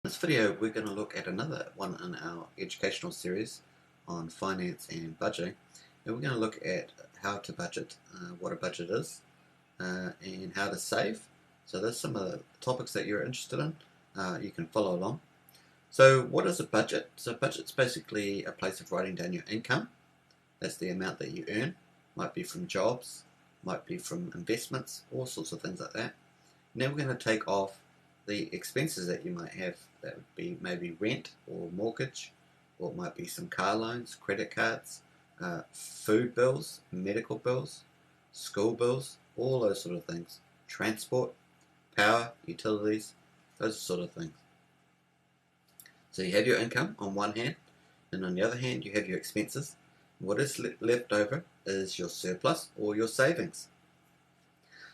In this video, we're going to look at another one in our educational series on finance and budgeting. And we're going to look at how to budget, what a budget is, and how to save. So there's some of the topics that you're interested in. You can follow along. So what is a budget? So a budget's basically a place of writing down your income. That's the amount that you earn. Might be from jobs, might be from investments, all sorts of things like that. And then we're going to take off the expenses that you might have. That would be maybe rent or mortgage, or it might be some car loans, credit cards, food bills, medical bills, school bills, all those sort of things. Transport, power, utilities, those sort of things. So you have your income on one hand, and on the other hand you have your expenses. What is left over is your surplus or your savings.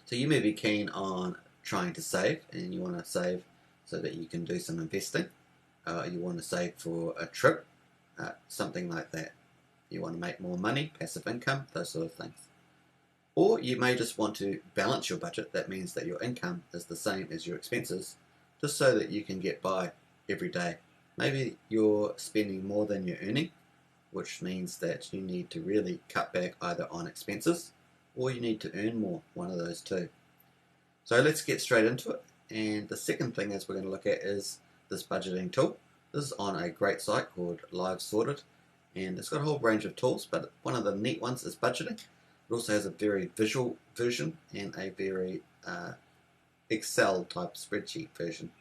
So you may be keen on trying to save, and you want to save so that you can do some investing. You want to save for a trip, something like that. You want to make more money, passive income, those sort of things. Or you may just want to balance your budget. That means that your income is the same as your expenses, just so that you can get by every day. Maybe you're spending more than you're earning, which means that you need to really cut back either on expenses or you need to earn more, one of those two. So let's get straight into it. And the second thing is we're going to look at is this budgeting tool. This is on a great site called Live Sorted, and it's got a whole range of tools, but one of the neat ones is budgeting. It also has a very visual version and a very Excel type spreadsheet version.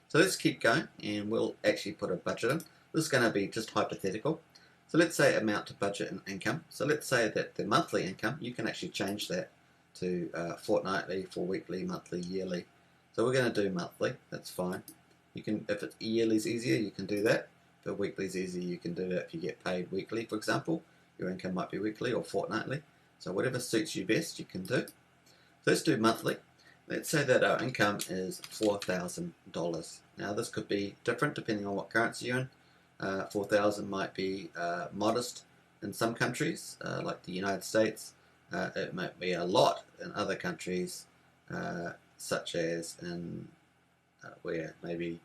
So let's keep going, and we'll actually put a budget in. This is going to be just hypothetical. So let's say amount to budget and income. So let's say that the monthly income, you can actually change that to fortnightly, weekly, monthly, yearly. So we're going to do monthly. That's fine. You can, if it's yearly is easier, you can do that. If weekly is easier, you can do that if you get paid weekly, for example. Your income might be weekly or fortnightly. So whatever suits you best, you can do. So let's do monthly. Let's say that our income is $4,000. Now this could be different depending on what currency you're in. 4,000 might be modest in some countries, like the United States. It might be a lot in other countries, such as in where maybe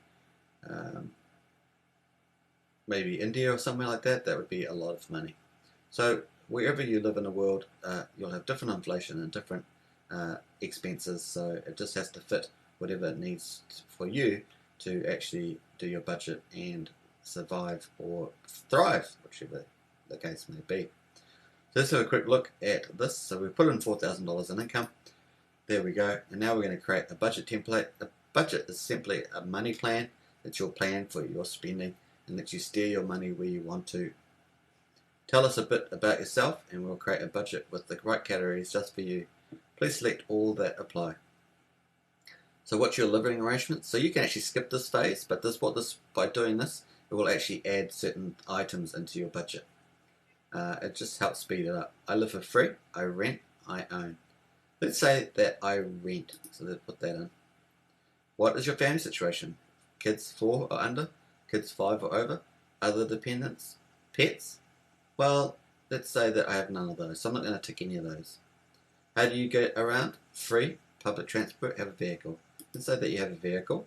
India or somewhere like that. That would be a lot of money. So wherever you live in the world, you'll have different inflation and different expenses. So it just has to fit whatever it needs for you to actually do your budget and survive or thrive, whichever the case may be. So let's have a quick look at this. So we put in $4,000 in income. There we go. And now we're going to create a budget template. A budget is simply a money plan. It's your plan for your spending and lets you steer your money where you want to. Tell us a bit about yourself and we'll create a budget with the right categories just for you. Please select all that apply. So what's your living arrangement? So you can actually skip this phase, but by doing this, it will actually add certain items into your budget. It just helps speed it up. I live for free, I rent, I own. Let's say that I rent, so let's put that in. What is your family situation? Kids 4 or under? Kids 5 or over? Other dependents? Pets? Well, let's say that I have none of those, so I'm not going to tick any of those. How do you get around? Free, public transport, have a vehicle. Let's say that you have a vehicle.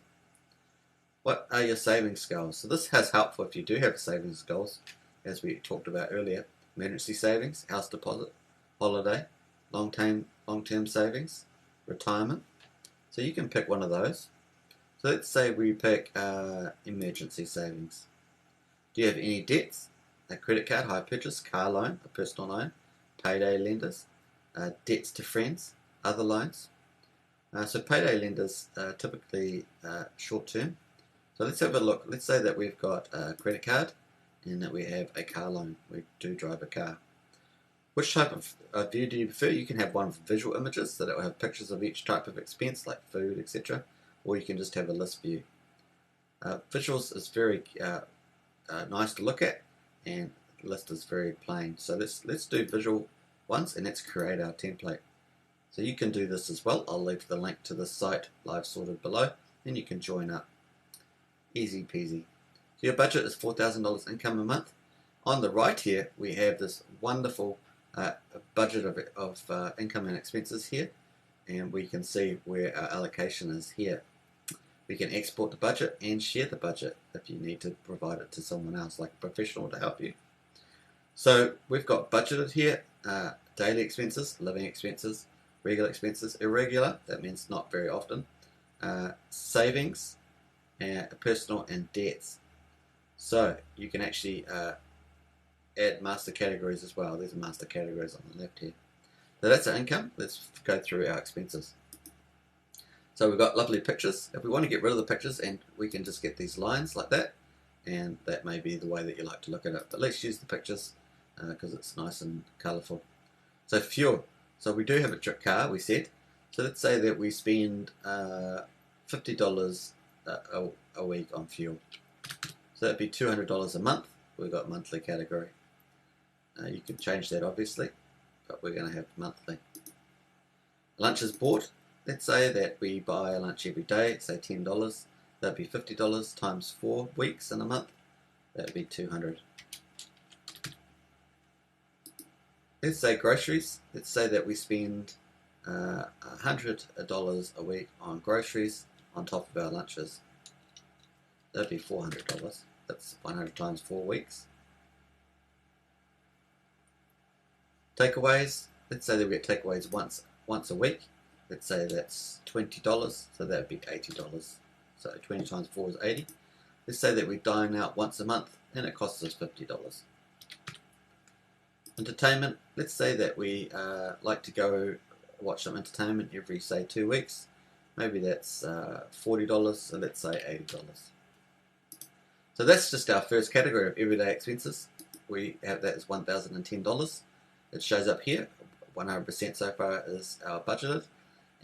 What are your savings goals? So this has helpful if you do have savings goals, as we talked about earlier. Emergency savings, house deposit, holiday, long-term savings, retirement. So you can pick one of those. So let's say we pick emergency savings. Do you have any debts? A credit card, hire purchase, car loan, a personal loan, payday lenders, debts to friends, other loans. So payday lenders are typically short-term. So let's have a look. Let's say that we've got a credit card and that we have a car loan. We do drive a car. Which type of view do you prefer? You can have one with visual images, so that will have pictures of each type of expense, like food, etc. Or you can just have a list view. Visuals is very nice to look at, and the list is very plain. So let's do visual ones, and let's create our template. So you can do this as well. I'll leave the link to the site Live Sorted below, and you can join up. Easy peasy. So your budget is $4,000 income a month. On the right here, we have this wonderful budget of income and expenses here, and we can see where our allocation is here. We can export the budget and share the budget if you need to provide it to someone else, like a professional, to help you. So we've got budgeted here, daily expenses, living expenses, regular expenses, irregular, that means not very often, savings, personal, and debts. So you can actually add master categories as well. There's a master categories on the left here. So that's our income. Let's go through our expenses. So we've got lovely pictures. If we want to get rid of the pictures, and we can just get these lines like that, and that may be the way that you like to look at it. But let's use the pictures because it's nice and colourful. So fuel. So we do have a car, we said. So let's say that we spend $50 a week on fuel. So that'd be $200 a month. We've got monthly category. You can change that obviously, but we're going to have monthly. Lunch is bought. Let's say that we buy a lunch every day, say $10. That'd be $50 times 4 weeks in a month. That'd be $200. Let's say groceries. Let's say that we spend $100 a week on groceries on top of our lunches. That'd be $400. That's 100 times 4 weeks. Takeaways. Let's say that we get takeaways once a week. Let's say that's $20, so that'd be $80. So 20 times 4 is 80. Let's say that we dine out once a month and it costs us $50. Entertainment. Let's say that we like to go watch some entertainment every, say, 2 weeks. Maybe that's $40, so let's say $80. So that's just our first category of everyday expenses. We have that as $1,010. It shows up here. 100% so far is our budgeted.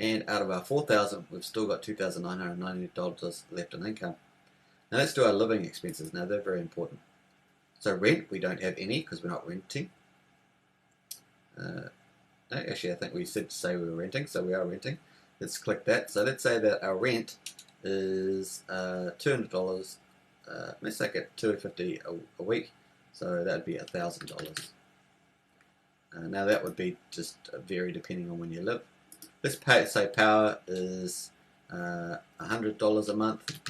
And out of our $4,000, we've still got $2,990 left in income. Now let's do our living expenses. Now they're very important. So rent, we don't have any because we're not renting. No, actually I think we said to say we were renting, so we are renting. Let's click that. So let's say that our rent is $200. Let's make it $250 a week. So that would be $1,000. Now that would be just vary depending on when you live. Let's say power is $100 a month.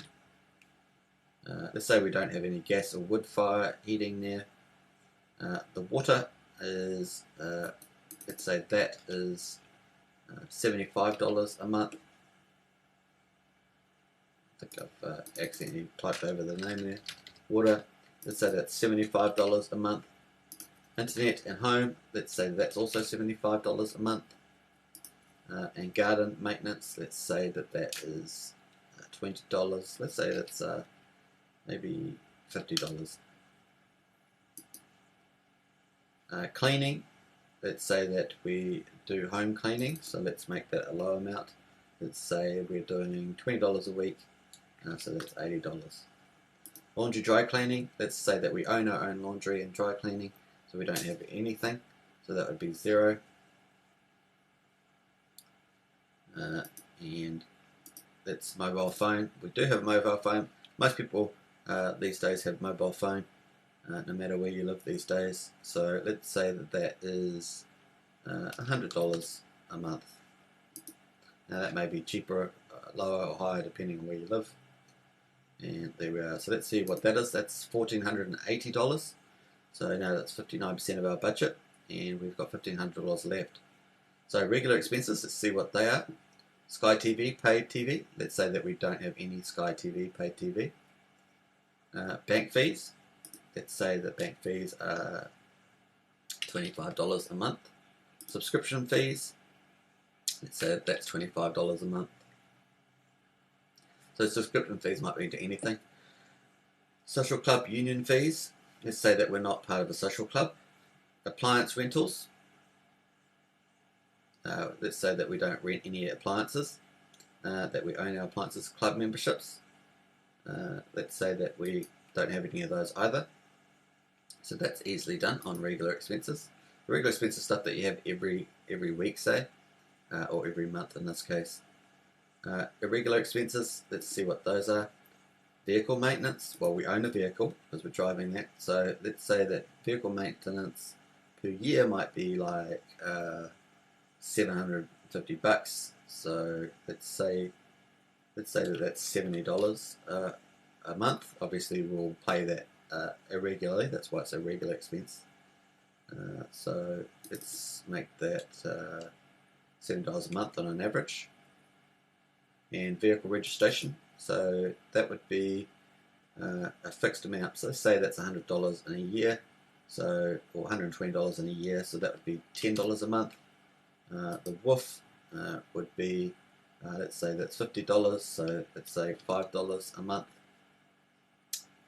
Let's say we don't have any gas or wood fire heating there. The water is, let's say that is $75 a month. I think I've accidentally typed over the name there. Water, let's say that's $75 a month. Internet and home, let's say that's also $75 a month. And garden maintenance, let's say that that is $20. Let's say that's maybe $50. Cleaning, let's say that we do home cleaning, so let's make that a low amount. Let's say we're doing $20 a week, so that's $80. Laundry dry cleaning, let's say that we own our own laundry and dry cleaning, so we don't have anything, so that would be $0. And that's mobile phone. We do have a mobile phone. Most people these days have mobile phone, no matter where you live these days. So let's say that that is $100 a month. Now that may be cheaper, lower or higher depending on where you live. And there we are. So let's see what that is. That's $1,480. So now that's 59% of our budget, and we've got $1,500 left. So regular expenses, let's see what they are. Sky TV, paid TV. Let's say that we don't have any Sky TV, paid TV. Bank fees. Let's say that bank fees are $25 a month. Subscription fees. Let's say that that's $25 a month. So subscription fees might be to anything. Social club union fees. Let's say that we're not part of a social club. Appliance rentals. Let's say that we don't rent any appliances, that we own our appliances club memberships. Let's say that we don't have any of those either. So that's easily done on regular expenses. The regular expenses stuff that you have every week, say, or every month in this case. Irregular expenses, let's see what those are. Vehicle maintenance, well, we own a vehicle because we're driving that. So let's say that vehicle maintenance per year might be like $750. So let's say let's say that that's $70 a month. Obviously we'll pay that irregularly, that's why it's a regular expense. So let's make that $7 a month on an average. And vehicle registration, so that would be a fixed amount. So say that's $100 in a year, so or $120 in a year, so that would be $10 a month. The WOOF would be, let's say that's $50, so let's say $5 a month.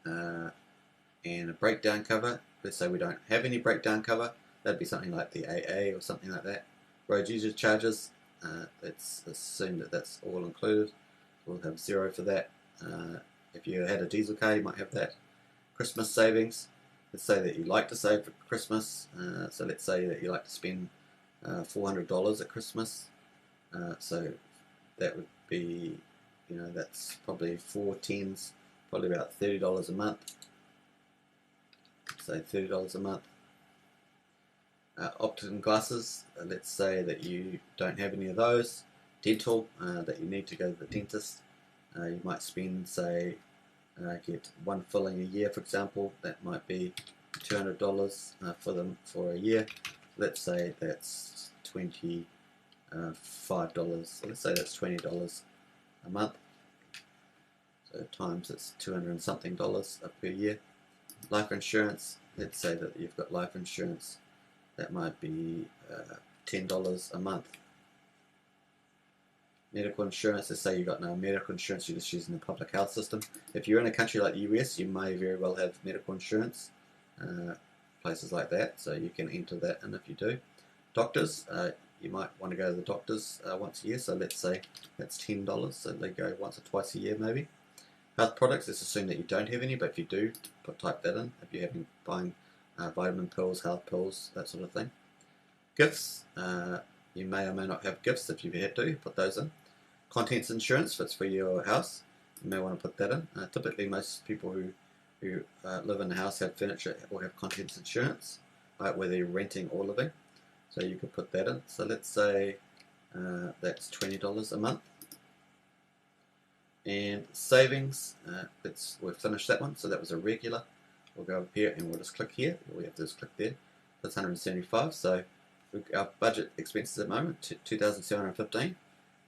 And a breakdown cover, let's say we don't have any breakdown cover, that'd be something like the AA or something like that. Road user charges, let's assume that that's all included, we'll have 0 for that. If you had a diesel car, you might have that. Christmas savings, let's say that you like to save for Christmas, so let's say that you like to spend $400 at Christmas, so that would be, that's probably 4 tens, probably about $30 a month, say $30 a month. Optic glasses, let's say that you don't have any of those. Dental, that you need to go to the dentist, you might spend, say, get one filling a year, for example, that might be $200 for them for a year. Let's say that's $25, let's say that's $20 a month, so times it's 200 and something dollars per year. Life insurance, let's say that you've got life insurance, that might be $10 a month. Medical insurance, let's say you've got no medical insurance, you're just using the public health system. If you're in a country like the US, you may very well have medical insurance, places like that, so you can enter that in if you do. Doctors, you might want to go to the doctors once a year, so let's say that's $10, so they go once or twice a year maybe. Health products, let's assume that you don't have any, but if you do, type that in, if you're buying vitamin pills, health pills, that sort of thing. Gifts, you may or may not have gifts. If you had to, put those in. Contents insurance, if it's for your house, you may want to put that in. Typically most people who live in a house have furniture or have contents insurance, whether you're renting or living, so you could put that in. So let's say that's $20 a month. And savings, we've finished that one, so that was a regular. We'll go up here and we'll just click here. All we have to do is click there. That's 175. So our budget expenses at the moment, 2,715,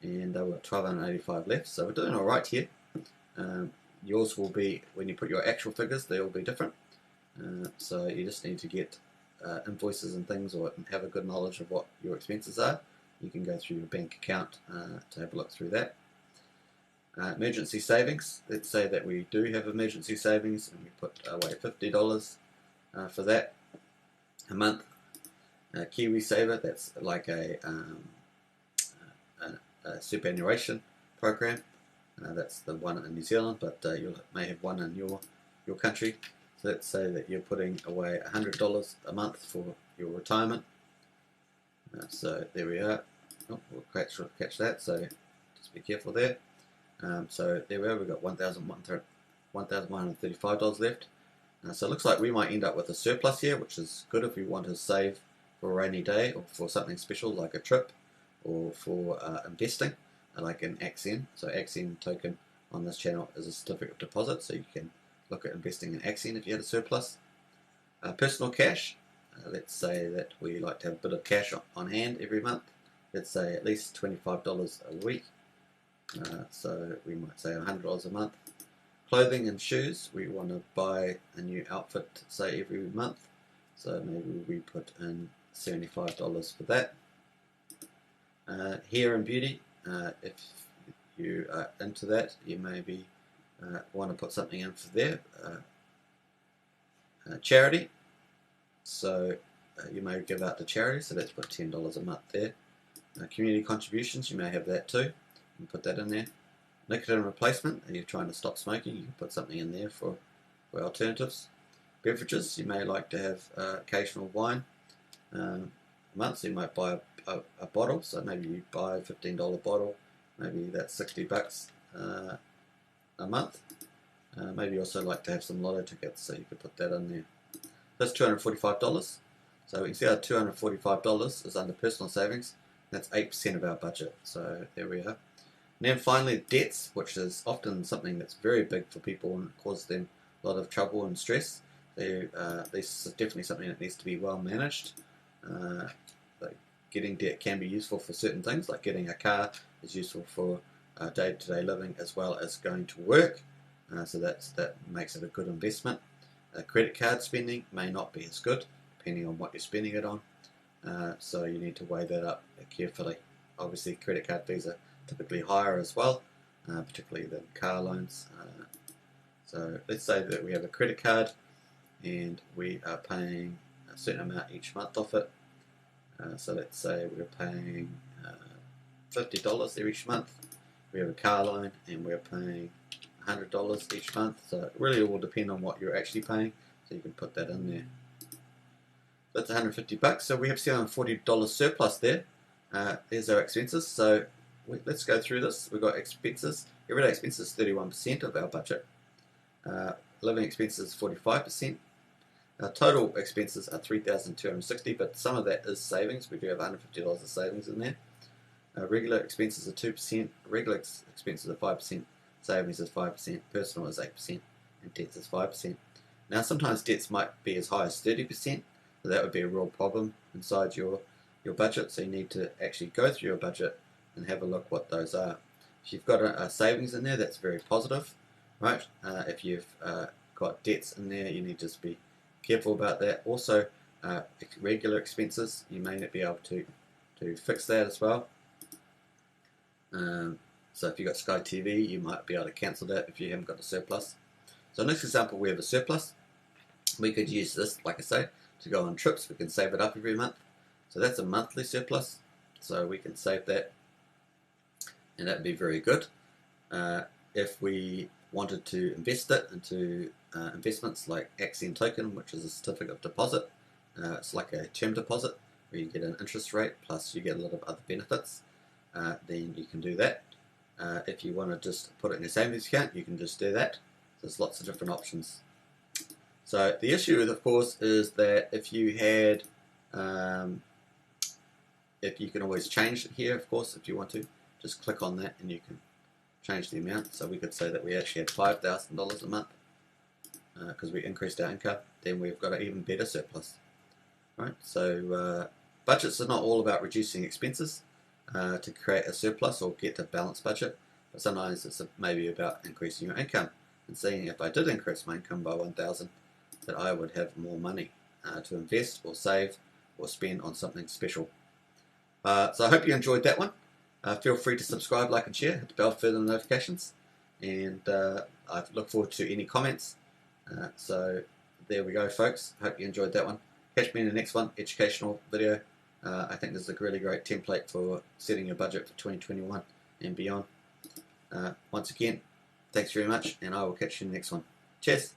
and we've got 1,285 left. So we're doing all right here. Yours will be, when you put your actual figures, they will be different. So you just need to get invoices and things, or have a good knowledge of what your expenses are. You can go through your bank account to have a look through that. Emergency savings, let's say that we do have emergency savings and we put away $50 for that a month. KiwiSaver, that's like a superannuation program. That's the one in New Zealand, but you may have one in your country. So let's say that you're putting away $100 a month for your retirement. So there we are. Oh, we'll catch that, so just be careful there. So there we are, we've got $1,135 left. So it looks like we might end up with a surplus here, which is good if we want to save for a rainy day or for something special like a trip, or for investing, like an AXN. So AXN token on this channel is a certificate of deposit, so you can look at investing in AXN if you had a surplus. Personal cash, let's say that we like to have a bit of cash on hand every month. Let's say at least $25 a week. So we might say $100 a month. Clothing and shoes, we want to buy a new outfit, say every month, so maybe we put in $75 for that. Hair and beauty, if you are into that, you maybe want to put something in for there. Charity, so you may give out to charity, so let's put $10 a month there. Community contributions, you may have that too, and put that in there. Nicotine replacement, if you're trying to stop smoking, you can put something in there for alternatives. Beverages, you may like to have occasional wine a month, so you might buy a bottle, so maybe you buy a $15 bottle, maybe that's $60 a month. Maybe you also like to have some lotto tickets, so you could put that in there. That's $245. So we can see our $245 is under personal savings. That's 8% of our budget, so there we are. And then finally, debts, which is often something that's very big for people and causes them a lot of trouble and stress. This is definitely something that needs to be well managed. Like getting debt can be useful for certain things, like getting a car is useful for day-to-day living as well as going to work. So that makes it a good investment. Credit card spending may not be as good, depending on what you're spending it on. So you need to weigh that up carefully. Obviously, credit card fees are typically higher as well, particularly than car loans. So let's say that we have a credit card and we are paying a certain amount each month off it. So let's say we're paying $50 each month. We have a car loan and we're paying $100 each month. So it really will depend on what you're actually paying. So you can put that in there. That's $150. So we have $740 surplus there. Here's our expenses. So let's go through this. We've got expenses. Everyday expenses 31% of our budget. Living expenses 45%. Our total expenses are $3,260, but some of that is savings. We do have $150 of savings in there. Regular expenses are 2%. Regular expenses are 5%. Savings is 5%. Personal is 8%, and debts is 5%. Now, sometimes debts might be as high as 30%. So that would be a real problem inside your budget. So you need to actually go through your budget and have a look what those are. If you've got a savings in there, that's very positive, right? If you've got debts in there, you need to just be careful about that. Also, regular expenses, you may not be able to fix that as well. So if you've got Sky TV, you might be able to cancel that if you haven't got a surplus. So next example, we have a surplus. We could use this, like I say, to go on trips. We can save it up every month. So that's a monthly surplus. So we can save that, and that would be very good. If we wanted to invest it into investments like Axiom Token, which is a certificate of deposit, it's like a term deposit where you get an interest rate plus you get a lot of other benefits, then you can do that. If you want to just put it in a savings account, you can just do that. There's lots of different options. So the issue, of course, is that if you had, if you can always change it here, of course, if you want to, just click on that and you can change the amount. So we could say that we actually had $5,000 a month because we increased our income. Then we've got an even better surplus, right? So budgets are not all about reducing expenses to create a surplus or get a balanced budget, but sometimes it's maybe about increasing your income and seeing if I did increase my income by $1,000, that I would have more money to invest or save or spend on something special. So I hope you enjoyed that one. Feel free to subscribe, like and share, hit the bell for further notifications, and I look forward to any comments. So there we go, folks. Hope you enjoyed that one. Catch me in the next one, educational video. I think this is a really great template for setting your budget for 2021 and beyond. Once again, thanks very much, and I will catch you in the next one. Cheers!